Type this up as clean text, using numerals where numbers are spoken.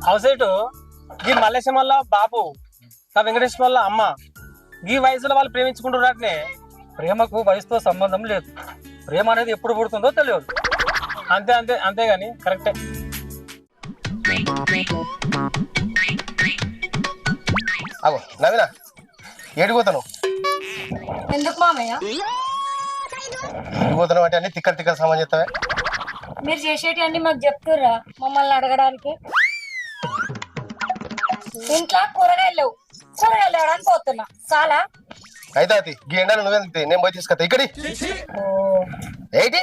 అవసైటు ఈ మల్లేశం వల్ల బాబు నా వెంకటేష్ వల్ల అమ్మ ఈ వయసులో వాళ్ళు ప్రేమించుకుంటున్నట్నే. ప్రేమకు వయసుతో సంబంధం లేదు. ప్రేమ అనేది ఎప్పుడు పుడుతుందో తెలియదు. అంతే అంతే అంతేగాని కరెక్టే. అగో నవీనా ఏడిపోతాను ఎందుకు మామయ్య? ఏడిపోతాను అంటే అన్ని తిక్కలు తిక్కలు సామాన్ చేస్తావే. మీరు చేసేటి అన్ని మాకు చెప్తుర్రా మమ్మల్ని అడగడానికి? ఇంట్లో కూరగాయలు లేవు, కూరగాయలు లేవడానికి పోతున్నా చాలా. అయితే అది ఈ ఎండలు నువ్వే నేను పోయి తీసుకొస్తా. ఇక్కడి ఏంటి